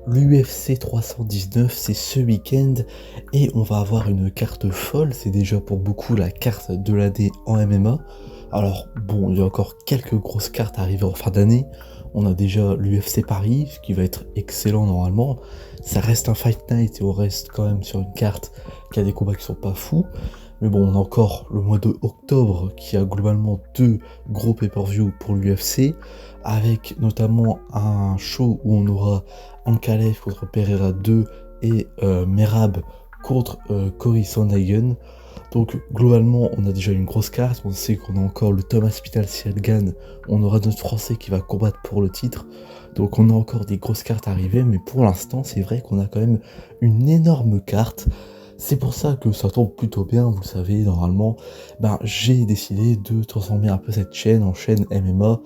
L'UFC 319, c'est ce week-end et on va avoir une carte folle. C'est déjà pour beaucoup la carte de l'année en MMA. Alors bon, il y a encore quelques grosses cartes arrivées en fin d'année. On a déjà l'UFC Paris, ce qui va être excellent normalement. Ça reste un Fight Night et on reste quand même sur une carte qui a des combats qui sont pas fous. Mais bon, on a encore le mois de octobre qui a globalement deux gros pay-per-view pour l'UFC, avec notamment un show où on aura Ankalaev contre Pereira 2 et Merab contre Cory Sandhagen. Donc globalement, on a déjà une grosse carte. On sait qu'on a encore le Thomas Spinal si elle gagne. On aura notre Français qui va combattre pour le titre. Donc on a encore des grosses cartes à arriver, mais pour l'instant, c'est vrai qu'on a quand même une énorme carte. C'est pour ça que ça tombe plutôt bien, vous le savez, normalement, j'ai décidé de transformer un peu cette chaîne en chaîne MMA.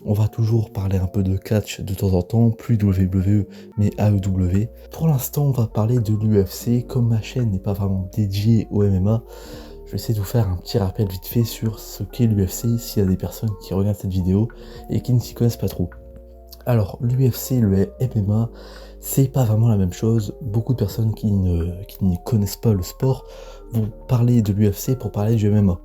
On va toujours parler un peu de catch de temps en temps, plus WWE, mais AEW. Pour l'instant, on va parler de l'UFC. Comme ma chaîne n'est pas vraiment dédiée au MMA, je vais essayer de vous faire un petit rappel vite fait sur ce qu'est l'UFC, s'il y a des personnes qui regardent cette vidéo et qui ne s'y connaissent pas trop. Alors, l'UFC, le MMA, c'est pas vraiment la même chose. Beaucoup de personnes qui ne connaissent pas le sport vont parler de l'UFC pour parler du MMA.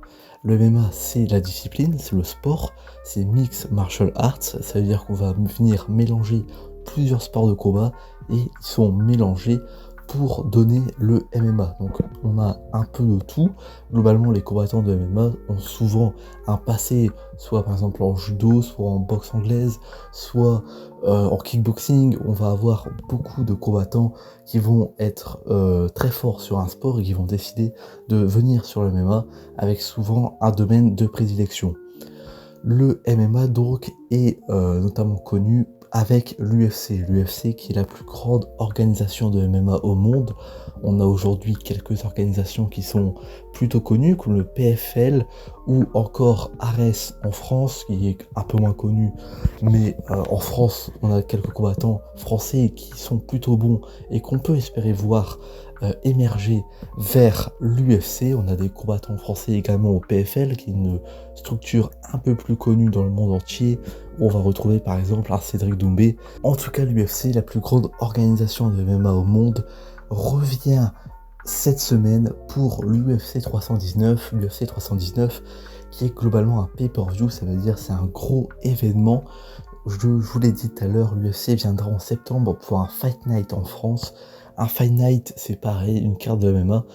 Le MMA, c'est la discipline, c'est le sport, c'est Mixed Martial Arts, ça veut dire qu'on va venir mélanger plusieurs sports de combat et ils sont mélangés pour donner le MMA. Donc on a un peu de tout. Globalement, les combattants de MMA ont souvent un passé, soit par exemple en judo, soit en boxe anglaise, soit en kickboxing. On va avoir beaucoup de combattants qui vont être très forts sur un sport et qui vont décider de venir sur le MMA avec souvent un domaine de prédilection. Le MMA donc est notamment connu avec l'UFC. L'UFC qui est la plus grande organisation de MMA au monde. On a aujourd'hui quelques organisations qui sont plutôt connues comme le PFL ou encore Ares en France qui est un peu moins connu, mais en France on a quelques combattants français qui sont plutôt bons et qu'on peut espérer voir émerger vers l'UFC. On a des combattants français également au PFL qui est une structure un peu plus connue dans le monde entier. On va retrouver par exemple un Cédric Doumbé. En tout cas, l'UFC, la plus grande organisation de MMA au monde, revient cette semaine pour l'UFC 319. L'UFC 319 qui est globalement un pay-per-view, ça veut dire c'est un gros événement. Je vous l'ai dit tout à l'heure, l'UFC viendra en septembre pour un Fight Night en France. Un Fight Night, c'est pareil, une carte de MMA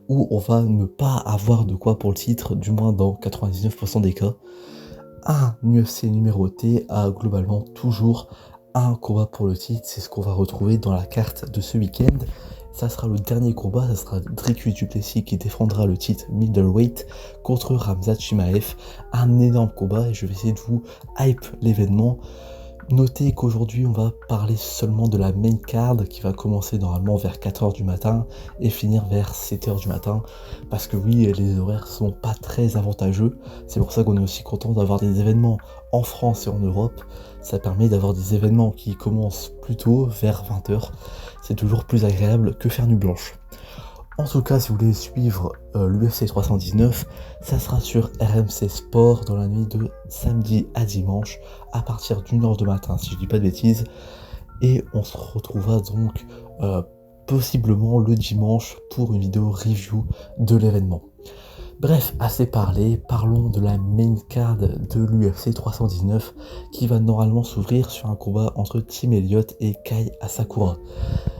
où on va ne pas avoir de quoi pour le titre, du moins dans 99% des cas. Un UFC numéroté a globalement toujours un combat pour le titre, c'est ce qu'on va retrouver dans la carte de ce week-end. Ça sera le dernier combat, ça sera Dricus du Plessis qui défendra le titre middleweight contre Khamzat Chimaev. Un énorme combat et je vais essayer de vous hype l'événement. Notez qu'aujourd'hui on va parler seulement de la main card qui va commencer normalement vers 4h du matin et finir vers 7h du matin parce que oui, les horaires sont pas très avantageux. C'est pour ça qu'on est aussi content d'avoir des événements en France et en Europe. Ça permet d'avoir des événements qui commencent plus tôt vers 20h. C'est toujours plus agréable que faire nuit blanche. En tout cas, si vous voulez suivre l'UFC 319, ça sera sur RMC Sport dans la nuit de samedi à dimanche à partir d'1h du matin, si je dis pas de bêtises. Et on se retrouvera donc possiblement le dimanche pour une vidéo review de l'événement. Bref, assez parlé, parlons de la main card de l'UFC 319 qui va normalement s'ouvrir sur un combat entre Tim Elliott et Kai Asakura.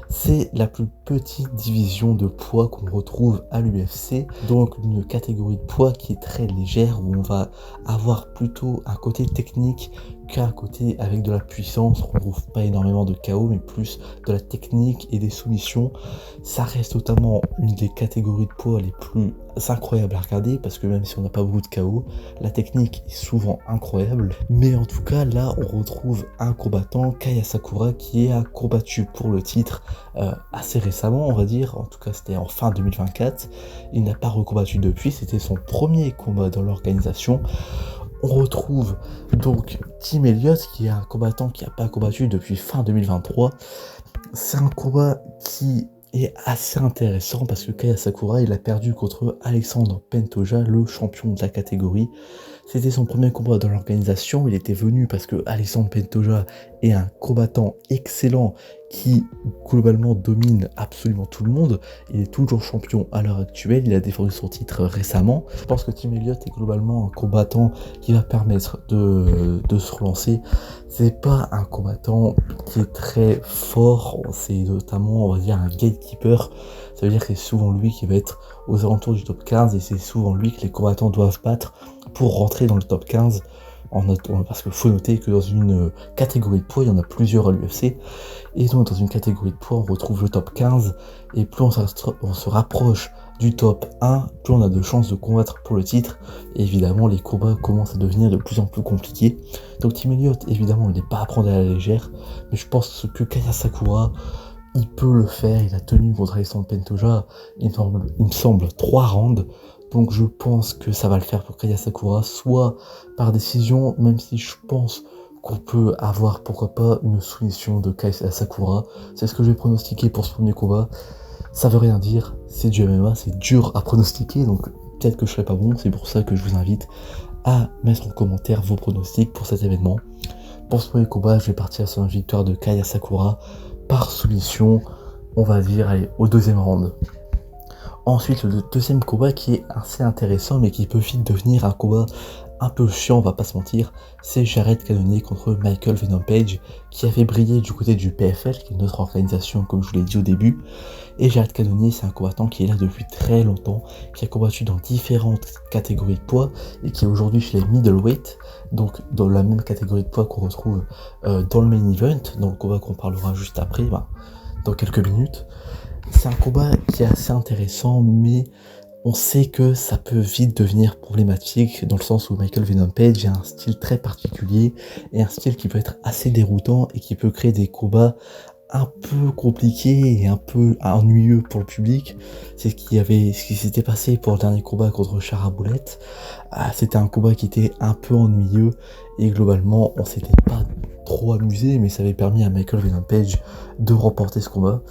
C'est la plus petite division de poids qu'on retrouve à l'UFC, donc une catégorie de poids qui est très légère où on va avoir plutôt un côté technique qu'un côté avec de la puissance. On ne trouve pas énormément de KO mais plus de la technique et des soumissions. Ça reste notamment une des catégories de poids les plus incroyables à regarder parce que même si on n'a pas beaucoup de KO, la technique est souvent incroyable. Mais en tout cas là on retrouve un combattant, Kai Asakura, qui a combattu pour le titre assez récemment, on va dire, en tout cas c'était en fin 2024, il n'a pas recombattu depuis, c'était son premier combat dans l'organisation. On retrouve donc Tim Elliott qui est un combattant qui n'a pas combattu depuis fin 2023. C'est un combat qui est assez intéressant parce que Kai Asakura il a perdu contre Alexandre Pantoja, le champion de la catégorie. C'était son premier combat dans l'organisation, il était venu parce que Alexandre Pantoja est un combattant excellent qui globalement domine absolument tout le monde. Il est toujours champion à l'heure actuelle, il a défendu son titre récemment. Je pense que Tim Elliott est globalement un combattant qui va permettre de se relancer. C'est pas un combattant qui est très fort, c'est notamment, on va dire, un gatekeeper. Ça veut dire que c'est souvent lui qui va être aux alentours du top 15 et c'est souvent lui que les combattants doivent battre pour rentrer dans le top 15. Parce qu'il faut noter que dans une catégorie de poids, il y en a plusieurs à l'UFC, et donc dans une catégorie de poids, on retrouve le top 15, et plus on se rapproche du top 1, plus on a de chances de combattre pour le titre, et évidemment les combats commencent à devenir de plus en plus compliqués. Donc Tim Elliott, évidemment, il n'est pas à prendre à la légère, mais je pense que Kaya Sakura, il peut le faire, il a tenu contre Alexandre Pantoja, il me semble 3 rounds. Donc je pense que ça va le faire pour Kaya Sakura, soit par décision, même si je pense qu'on peut avoir, pourquoi pas, une soumission de Kaya Sakura. C'est ce que je vais pronostiquer pour ce premier combat. Ça veut rien dire, c'est du MMA, c'est dur à pronostiquer, donc peut-être que je serai pas bon, c'est pour ça que je vous invite à mettre en commentaire vos pronostics pour cet événement. Pour ce premier combat, je vais partir sur une victoire de Kaya Sakura par soumission, on va dire, allez, au deuxième round. Ensuite, le deuxième combat qui est assez intéressant, mais qui peut vite devenir un combat un peu chiant, on va pas se mentir, c'est Jared Cannonier contre Michael Venom Page, qui avait brillé du côté du PFL, qui est notre organisation, comme je vous l'ai dit au début. Et Jared Cannonier, c'est un combattant qui est là depuis très longtemps, qui a combattu dans différentes catégories de poids, et qui est aujourd'hui chez les middleweight, donc dans la même catégorie de poids qu'on retrouve dans le main event, dans le combat qu'on parlera juste après, dans quelques minutes. C'est un combat qui est assez intéressant, mais on sait que ça peut vite devenir problématique, dans le sens où Michael Venom Page a un style très particulier, et un style qui peut être assez déroutant, et qui peut créer des combats un peu compliqués et un peu ennuyeux pour le public. C'est ce qui s'était passé pour le dernier combat contre Chara Boulette. C'était un combat qui était un peu ennuyeux, et globalement on s'était pas trop amusé, mais ça avait permis à Michael Venom Page de remporter ce combat.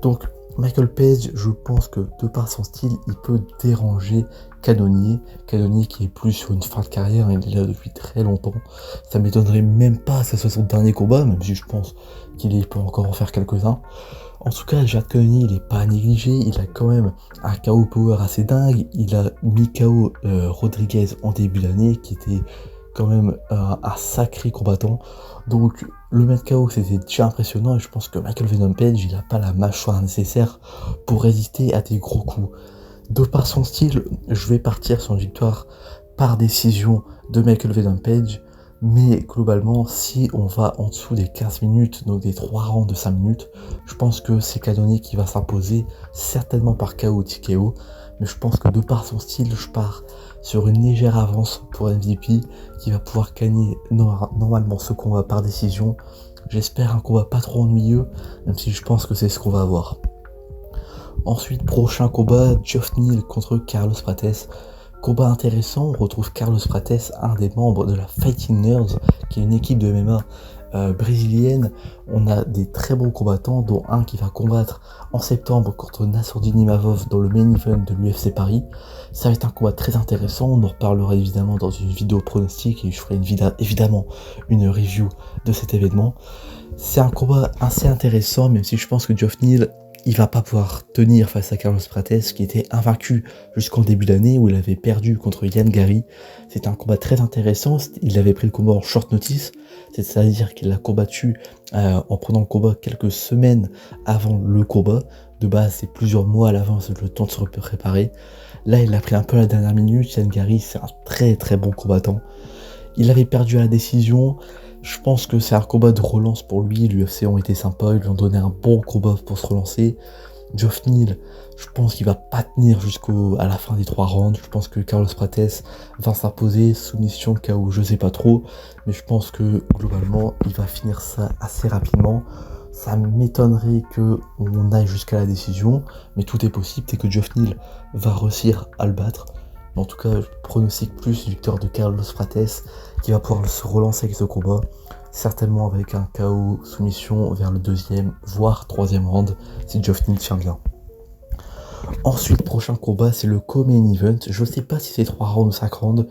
Donc Michael Page, je pense que de par son style, il peut déranger Cannonier qui est plus sur une fin de carrière, il est là depuis très longtemps. Ça m'étonnerait même pas que ce soit son dernier combat, même si je pense qu'il peut encore en faire quelques-uns. En tout cas, Jared Cannonier, il est pas à négliger, il a quand même un KO power assez dingue, il a mis KO Rodriguez en début d'année, qui était quand même un sacré combattant. Donc le mettre KO, c'était déjà impressionnant, et je pense que Michael Venom Page, il n'a pas la mâchoire nécessaire pour résister à des gros coups. De par son style, je vais partir sur une victoire par décision de Michael Venom Page, mais globalement, si on va en dessous des 15 minutes, donc des 3 rounds de 5 minutes, je pense que c'est Cannonier qui va s'imposer, certainement par KO ou TKO, mais je pense que de par son style, je pars sur une légère avance pour MVP, qui va pouvoir gagner normalement ce combat par décision. J'espère un combat pas trop ennuyeux, même si je pense que c'est ce qu'on va avoir. Ensuite, prochain combat, Geoff Neal contre Carlos Prates. Combat intéressant, on retrouve Carlos Prates, un des membres de la Fighting Nerds, qui est une équipe de MMA brésilienne. On a des très bons combattants, dont un qui va combattre en septembre contre Nassourdine Imavov dans le main event de l'UFC Paris. Ça va être un combat très intéressant, on en reparlera évidemment dans une vidéo pronostic, et je ferai évidemment une review de cet événement. C'est un combat assez intéressant, même si je pense que Geoff Neal, il va pas pouvoir tenir face à Carlos Prates, qui était invaincu jusqu'en début d'année, où il avait perdu contre Ian Gary. C'était un combat très intéressant, il avait pris le combat en short notice, c'est-à-dire qu'il l'a combattu en prenant le combat quelques semaines avant le combat. De base, c'est plusieurs mois à l'avance, le temps de se préparer. Là, il l'a pris un peu à la dernière minute. Ian Gary, c'est un très très bon combattant. Il avait perdu à la décision. Je pense que c'est un combat de relance pour lui. L'UFC ont été sympas, ils lui ont donné un bon combat pour se relancer. Geoff Neal, je pense qu'il va pas tenir à la fin des 3 rounds. Je pense que Carlos Prates va s'imposer, soumission, KO, je sais pas trop, mais je pense que globalement il va finir ça assez rapidement. Ça m'étonnerait qu'on aille jusqu'à la décision, mais tout est possible, c'est que Geoff Neal va réussir à le battre. Mais en tout cas, je pronostique plus une victoire de Carlos Prates, qui va pouvoir se relancer avec ce combat, certainement avec un KO soumission vers le 2e, voire 3e round, si Geoff Neal tient bien. Ensuite, prochain combat, c'est le co-main event. Je sais pas si c'est 3 rounds ou 5 rounds,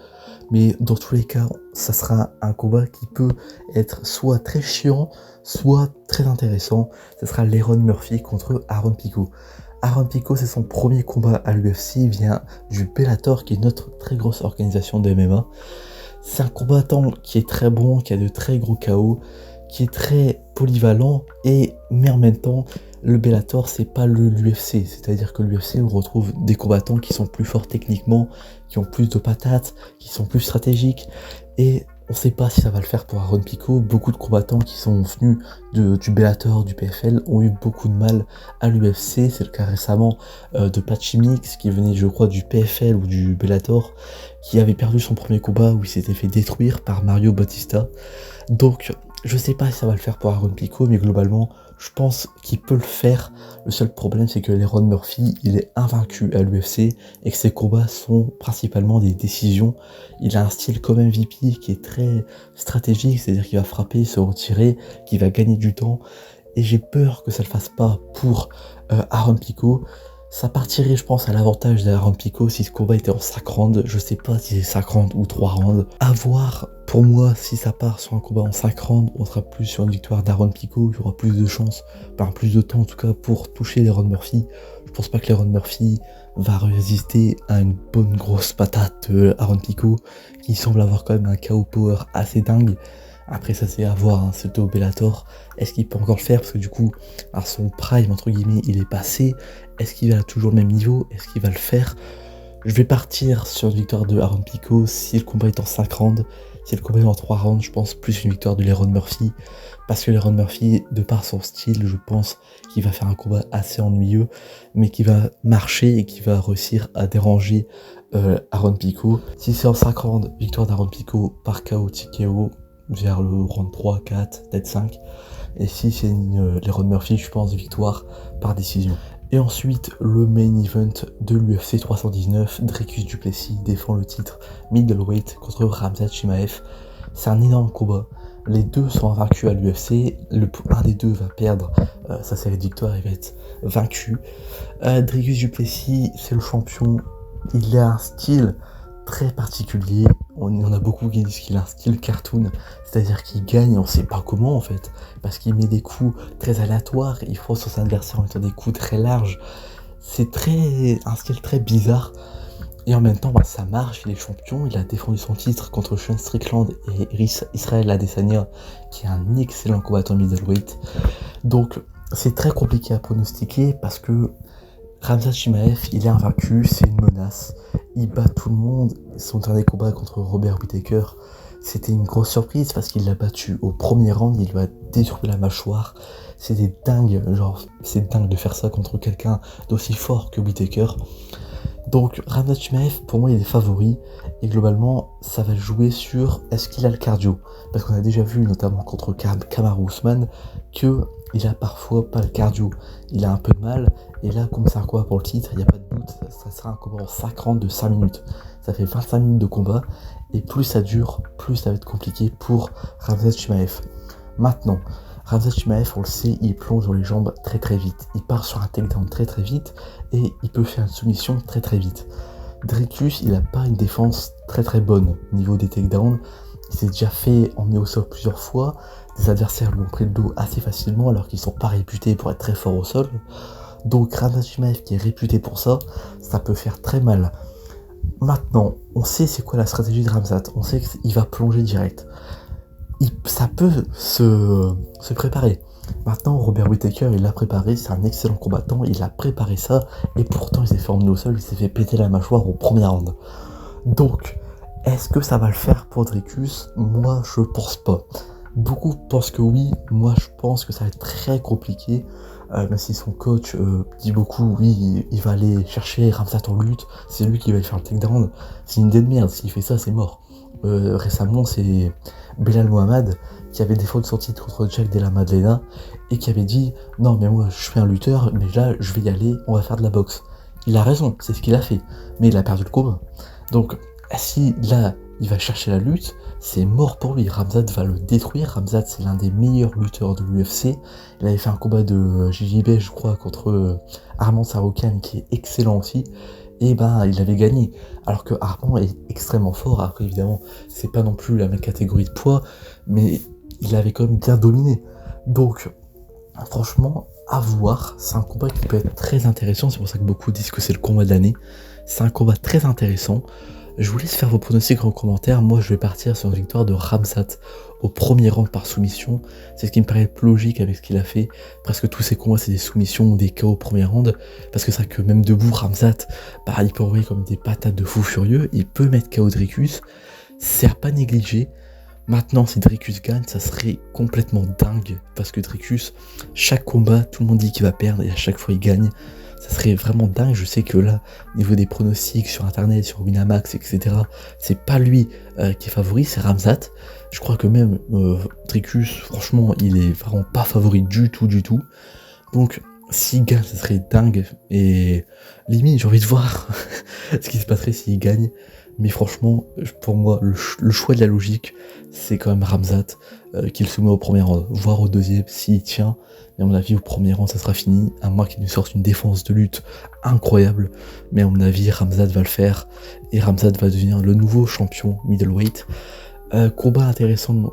Mais dans tous les cas, ça sera un combat qui peut être soit très chiant, soit très intéressant. Ce sera Leron Murphy contre Aaron Pico. Aaron Pico, c'est son premier combat à l'UFC, il vient du Bellator, qui est notre très grosse organisation de MMA. C'est un combattant qui est très bon, qui a de très gros KO, qui est très polyvalent, mais en même temps, le Bellator, c'est pas l'UFC. C'est-à-dire que l'UFC, on retrouve des combattants qui sont plus forts techniquement, qui ont plus de patates, qui sont plus stratégiques, et on sait pas si ça va le faire pour Aaron Pico. Beaucoup de combattants qui sont venus du Bellator, du PFL, ont eu beaucoup de mal à l'UFC. C'est le cas récemment de Patchy Mix, qui venait, je crois, du PFL ou du Bellator, qui avait perdu son premier combat où il s'était fait détruire par Mario Bautista. Donc, je sais pas si ça va le faire pour Aaron Pico, mais globalement, je pense qu'il peut le faire. Le seul problème, c'est que Leron Murphy, il est invaincu à l'UFC et que ses combats sont principalement des décisions. Il a un style comme MVP qui est très stratégique, c'est-à-dire qu'il va frapper, se retirer, qu'il va gagner du temps. Et j'ai peur que ça ne le fasse pas pour Aaron Pico. Ça partirait, je pense, à l'avantage d'Aaron Pico si ce combat était en 5 rounds. Je sais pas si c'est 5 rounds ou 3 rounds. À voir, pour moi, si ça part sur un combat en 5 rounds, on sera plus sur une victoire d'Aaron Pico. Il y aura plus de chances, enfin plus de temps en tout cas, pour toucher Leron Murphy. Je pense pas que Leron Murphy va résister à une bonne grosse patate de Aaron Pico, qui semble avoir quand même un KO power assez dingue. Après ça c'est à voir, hein, c'est au Bellator, est-ce qu'il peut encore le faire parce que du coup, à son prime entre guillemets, il est passé, est-ce qu'il a toujours le même niveau, est-ce qu'il va le faire? Je vais partir sur une victoire de Aaron Pico si le combat est en 5 rounds, si le combat est en 3 rounds, je pense plus une victoire de Leron Murphy, parce que Leron Murphy, de par son style, je pense qu'il va faire un combat assez ennuyeux, mais qui va marcher et qui va réussir à déranger Aaron Pico. Si c'est en 5 rounds, victoire d'Aaron Pico par KO TKO, vers le round 3, 4, peut-être 5. Et si c'est Leron Murphy, je pense victoire par décision. Et ensuite, le main event de l'UFC 319, Dricus du Plessis défend le titre middleweight contre Khamzat Chimaev. C'est un énorme combat. Les deux sont invaincus à l'UFC. Un des deux va perdre sa série de victoires et va être vaincu. Dricus du Plessis, c'est le champion. Il a un style très particulier. On y en a beaucoup qui disent qu'il a un style cartoon, c'est-à-dire qu'il gagne, on sait pas comment en fait, parce qu'il met des coups très aléatoires, il force son adversaire en mettant des coups très larges. C'est un style très bizarre, et en même temps ça marche, il est champion, il a défendu son titre contre Sean Strickland et Israel Adesanya, qui est un excellent combattant middleweight. Donc c'est très compliqué à pronostiquer, parce que Khamzat Chimaev, il est invaincu, c'est une menace, il bat tout le monde. Son dernier combat contre Robert Whittaker, c'était une grosse surprise parce qu'il l'a battu au premier round, il lui a détruit la mâchoire. C'est dingue de faire ça contre quelqu'un d'aussi fort que Whittaker. Donc Khamzat Chimaev, pour moi, il est favori, et globalement, ça va jouer sur est-ce qu'il a le cardio, parce qu'on a déjà vu, notamment contre Kamaru Usman, que il a parfois pas le cardio, il a un peu de mal, et là, comme c'est un combat pour le titre, il n'y a pas de doute, ça sera un combat en 5 rounds de 5 minutes. Ça fait 25 minutes de combat, et plus ça dure, plus ça va être compliqué pour Khamzat Chimaev. Maintenant, Khamzat Chimaev, on le sait, il plonge dans les jambes très très vite. Il part sur un takedown très très vite, et il peut faire une soumission très très vite. Dricus, il n'a pas une défense très très bonne au niveau des takedowns. Il s'est déjà fait emmener au sol plusieurs fois. Des adversaires lui ont pris le dos assez facilement alors qu'ils ne sont pas réputés pour être très forts au sol. Donc Khamzat Chimaev, qui est réputé pour ça, ça peut faire très mal. Maintenant, on sait c'est quoi la stratégie de Khamzat. On sait qu'il va plonger direct. Ça peut se préparer. Maintenant, Robert Whittaker, il l'a préparé, c'est un excellent combattant, il a préparé ça, et pourtant il s'est fait emmener au sol, il s'est fait péter la mâchoire au premier round. Donc, est-ce que ça va le faire pour Dricus? Moi, je pense pas. Beaucoup pensent que oui, moi je pense que ça va être très compliqué, même si son coach dit beaucoup, oui, il va aller chercher Khamzat en lutte, c'est lui qui va lui faire le takedown, c'est une idée de merde, s'il fait ça, c'est mort. Récemment, c'est Belal Muhammad qui avait défendu son titre contre Jack Della Maddalena et qui avait dit non mais moi je suis un lutteur, mais là je vais y aller, on va faire de la boxe. Il a raison, c'est ce qu'il a fait, mais il a perdu le combat. Donc si là il va chercher la lutte, c'est mort pour lui. Khamzat va le détruire. Khamzat, c'est l'un des meilleurs lutteurs de l'UFC. Il avait fait un combat de JJB, je crois, contre Arman Tsarukyan, qui est excellent aussi. et ben il avait gagné. Alors que Armand est extrêmement fort. Après évidemment, c'est pas non plus la même catégorie de poids, mais il avait quand même bien dominé. Donc franchement, à voir, c'est un combat qui peut être très intéressant, c'est pour ça que beaucoup disent que c'est le combat de l'année. C'est un combat très intéressant. Je vous laisse faire vos pronostics en commentaire. Moi, je vais partir sur une victoire de Khamzat au premier round par soumission. C'est ce qui me paraît le plus logique avec ce qu'il a fait. Presque tous ses combats, c'est des soumissions ou des KO au premier round. Parce que c'est vrai que même debout, Khamzat, bah, il peut envoyer comme des patates de fou furieux. Il peut mettre KO Dricus. C'est à pas négliger. Maintenant, si Dricus gagne, ça serait complètement dingue. Parce que Dricus, chaque combat, tout le monde dit qu'il va perdre et à chaque fois il gagne. Ça serait vraiment dingue. Je sais que là, au niveau des pronostics sur internet, sur Winamax, etc., c'est pas lui qui est favori, c'est Khamzat. Je crois que même Dricus, franchement, il est vraiment pas favori du tout, du tout. Donc, s'il gagne, ça serait dingue. Et limite, j'ai envie de voir ce qui se passerait s'il gagne. Mais franchement, pour moi, le choix de la logique, c'est quand même Khamzat qui le soumet au premier round, voire au deuxième s'il tient. Et à mon avis, au premier round, ça sera fini, à moins qu'il nous sorte une défense de lutte incroyable. Mais à mon avis, Khamzat va le faire, et Khamzat va devenir le nouveau champion middleweight. Combat intéressant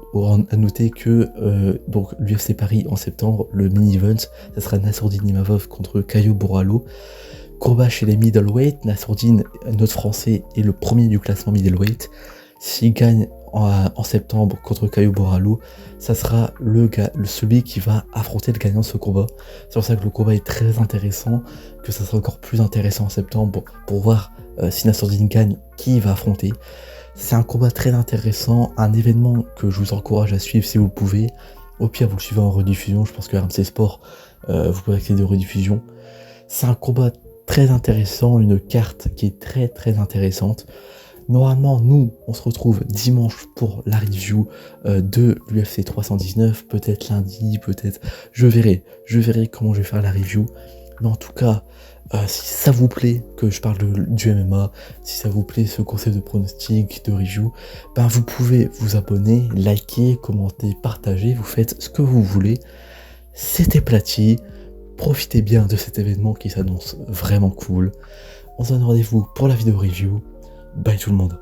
à noter que donc l'UFC Paris en septembre, le mini-event, ça sera Nassourdine Imavov contre Caio Borralho. Combat chez les middleweight, Nassourdine, notre français, est le premier du classement middleweight. S'il gagne en septembre contre Caio Borralho, ça sera celui qui va affronter le gagnant de ce combat. C'est pour ça que le combat est très intéressant, que ça sera encore plus intéressant en septembre pour voir si Nassourdine gagne, qui il va affronter. C'est un combat très intéressant, un événement que je vous encourage à suivre si vous le pouvez. Au pire, vous le suivez en rediffusion, je pense que RMC Sport, vous pouvez accéder aux rediffusions. C'est un combat très intéressant, une carte qui est très très intéressante. Normalement, nous, on se retrouve dimanche pour la review de l'UFC 319, peut-être lundi, peut-être... Je verrai comment je vais faire la review. Mais en tout cas, si ça vous plaît que je parle du MMA, si ça vous plaît ce concept de pronostic, de review, ben vous pouvez vous abonner, liker, commenter, partager, vous faites ce que vous voulez. C'était Plati, profitez bien de cet événement qui s'annonce vraiment cool. On se donne rendez-vous pour la vidéo review. Bye tout le monde.